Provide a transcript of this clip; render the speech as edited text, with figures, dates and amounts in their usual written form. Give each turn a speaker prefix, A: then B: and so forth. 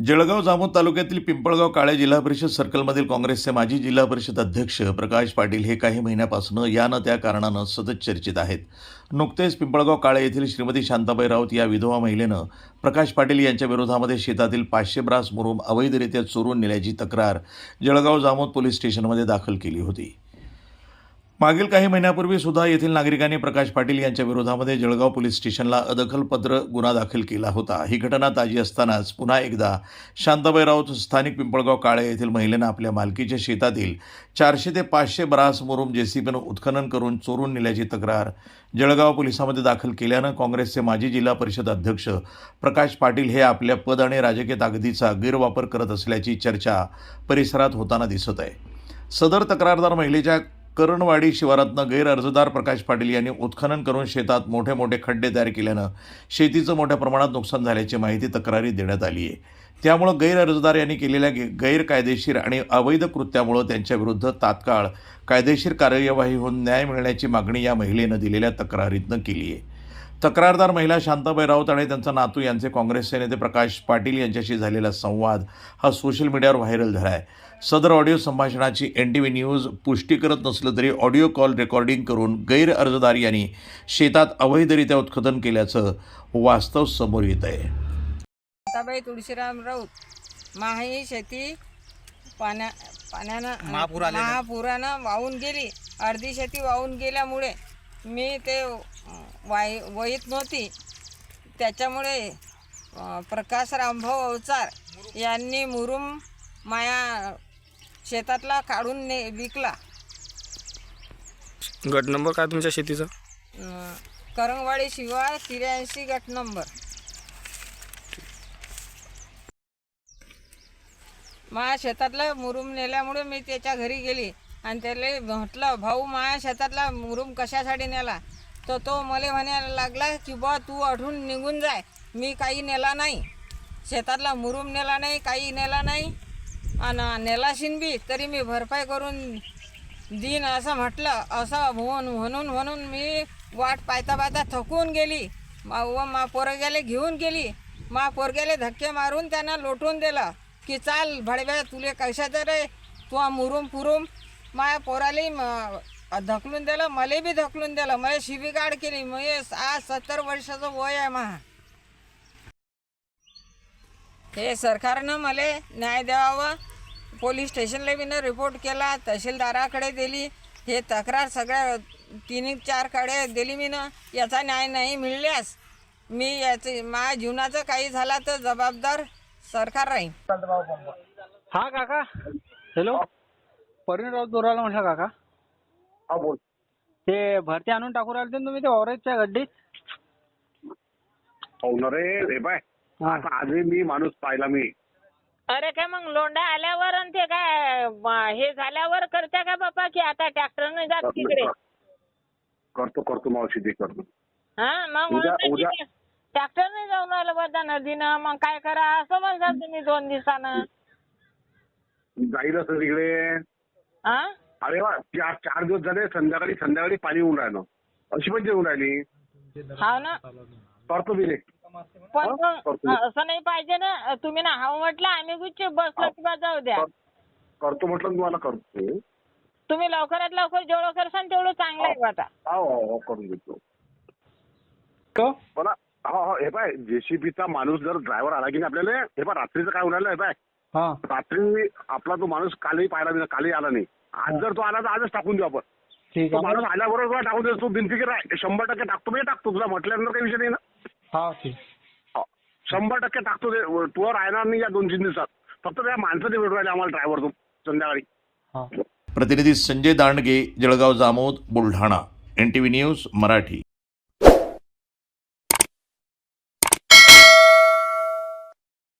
A: जळगाव जामोद तालुक्यातील पिंपळगाव काळे जिल्हा परिषद सर्कलमधील काँग्रेसचे माजी जिल्हा परिषद अध्यक्ष प्रकाश पाटील हे काही महिन्यापासून या न त्या कारणानं सतत चर्चेत आहेत. नुकतेच पिंपळगाव काळे येथील श्रीमती शांताबाई राऊत या विधवा महिलेनं प्रकाश पाटील यांच्या विरोधामध्ये शेतातील 500 ब्रास मुरूम अवैधरित्या चोरून नेल्याची तक्रार जळगाव जामोद पोलीस स्टेशनमध्ये दाखल केली होती. मागील काही महिन्यापूर्वी सुद्धा येथील नागरिकांनी प्रकाश पाटील यांच्या विरोधामध्ये जळगाव पोलीस स्टेशनला अदखलपत्र गुन्हा दाखल केला होता. ही घटना ताजी असतानाच पुन्हा एकदा शांताबाई राऊत स्थानिक पिंपळगाव काळे येथील महिलेनं आपल्या मालकीच्या शेतातील 400 ते 500 ब्रास मुरूम जेसीबीनं उत्खनन करून चोरून नेल्याची तक्रार जळगाव पोलिसांमध्ये दाखल केल्यानं काँग्रेसचे माजी जिल्हा परिषद अध्यक्ष प्रकाश पाटील हे आपल्या पद आणि राजकीय ताकदीचा गैरवापर करत असल्याची चर्चा परिसरात होताना दिसत आहे. सदर तक्रारदार महिलेच्या करणवाडी शिवारातनं गैरअर्जदार प्रकाश पाटील यांनी उत्खनन करून शेतात मोठे मोठे खड्डे तयार केल्यानं शेतीचं मोठ्या प्रमाणात नुकसान झाल्याची माहिती तक्रारीत देण्यात आली आहे. त्यामुळं गैरअर्जदार यांनी केलेल्या गैरकायदेशीर आणि अवैध कृत्यामुळं त्यांच्याविरुद्ध तात्काळ कायदेशीर कार्यवाही होऊन न्याय मिळण्याची मागणी या महिलेनं दिलेल्या तक्रारीतनं केली आहे. तक्रारदार महिला शांताबाई राऊत आणि त्यांचा नातू यांचे काँग्रेसचे नेते प्रकाश पाटील यांच्याशी झालेला संवाद हा सोशल मीडियावर व्हायरल झाला आहे. सदर ऑडिओ संभाषणाची NTV न्यूज पुष्टी करत नसलं तरी ऑडिओ कॉल रेकॉर्डिंग करून गैरअर्जदार यांनी शेतात अवैधरित्या उत्खनन केल्याचं वास्तव समोर येत आहे.
B: शांताबाई तुळशीराम राऊत माही शेती पाण्यानं महापुरानं वाहून गेली. अर्धी शेती वाहून गेल्यामुळे मी ते वहीत नव्हती. त्याच्यामुळे प्रकाश रामभाऊ अवचार यांनी मुरूम माया शेतातला काढून विकला.
C: गट नंबर काय तुमच्या शेतीचा?
B: करंगवाडी शिवार 83 गट नंबर. माझ्या शेतातला मुरूम नेल्यामुळे मी त्याच्या घरी गेली आणि त्याला म्हटलं, भाऊ माझ्या शेतातला मुरूम कशासाठी नेला? तर तो मला म्हणायला लागला की बा तू अठून निघून जाय, मी काही नेला नाही, शेतातला मुरूम नेला नाही, काही नेला नाही, आणि नेलाशीन बी तरी मी भरपाई करून देईन असं म्हटलं. असं म्हणून मी वाट पाहता पाहता थकून गेली व मा पोरग्याला घेऊन गेली. मा पोरग्याला धक्के मारून त्यांना लोटून दिलं की चाल भडव्या तुले कशाचं रे, तू मुरूम पुरूम. माझ्या पोराला धकलून दिलं, मला बी धकलून दिलं, मला शिवीगाळ केली. मग आज 70 वर्षाचं वय आहे मा. हे सरकारनं मला न्याय द्यावा. पोलीस स्टेशनला बी रिपोर्ट केला, तहसीलदाराकडे दिली, हे तक्रार सगळ्या 3-4 कडे दिली मी ना. याचा न्याय नाही मिळल्यास मी याचं माझ्या जीवनाचं काही झाला तर जबाबदार सरकार राहील.
D: हा काका, हॅलो, परिणय राऊत बोलायला म्हटलं काका.
E: हा बोल.
D: ते भरती आणून टाकून राहिले तुम्ही ते ऑरेजच्या गड्डीत?
E: हो ना रे, रे बाय, आता आजही मी माणूस पाहिला मी.
B: अरे काय मग लोंढा आल्यावर आणि ते काय हे झाल्यावर करते का बापा, की आता ट्रॅक्टरने जात तिकडे?
E: करतो मावशी, ते करतो.
B: हा मग
E: उद्या
B: ट्रॅक्टरने जाऊन आलं बरं नदीनं, मग काय करा असं म्हणतात तुम्ही 2 दिवसानं
E: जाईल असं तिकडे.
B: हा
E: अरे वा, 4 दिवस झाले, संध्याकाळी पाणी येऊन राहिलं, अशी पण येऊन राहिली.
B: हा ना,
E: करतो मी रे.
B: पण असं नाही पाहिजे ना. तुम्ही ना हाव म्हटलं, आम्ही गुच्छ बसलो किंवा जाऊ द्या.
E: करतो म्हटलं तुम्हाला, करतो.
B: तुम्ही लवकरात लवकर जेवढं करसान तेवढं चांगलं आहे आता.
E: हो करून देतो. पण हो हे पाय, JCBचा माणूस जर ड्रायव्हर आला की नाही आपल्याला, हे पाय रात्रीचं काय होणार हे पाय, रात्री आपला तो माणूस कालही पाहिला नाही, कालही आला नाही. आज जर तो आला तर आजच टाकून देऊ आपण. तो माणूस आल्याबरोबर तुला टाकून देतो, बिनफिकीर आहे. 100% टाकतो म्हणजे टाकतो, तुला म्हटल्यानंतर काही विषय नाही ना.
D: हा ठीक,
E: 100% टाकतो. ते तुला राहणार नाही या 2-3 दिवसात. फक्त त्या माणसाने भेटू राहिले आम्हाला ड्रायव्हर तो संध्याकाळी.
A: प्रतिनिधी संजय दांडगे, जळगाव जामोद, बुलढाणा. NTV news Marathi.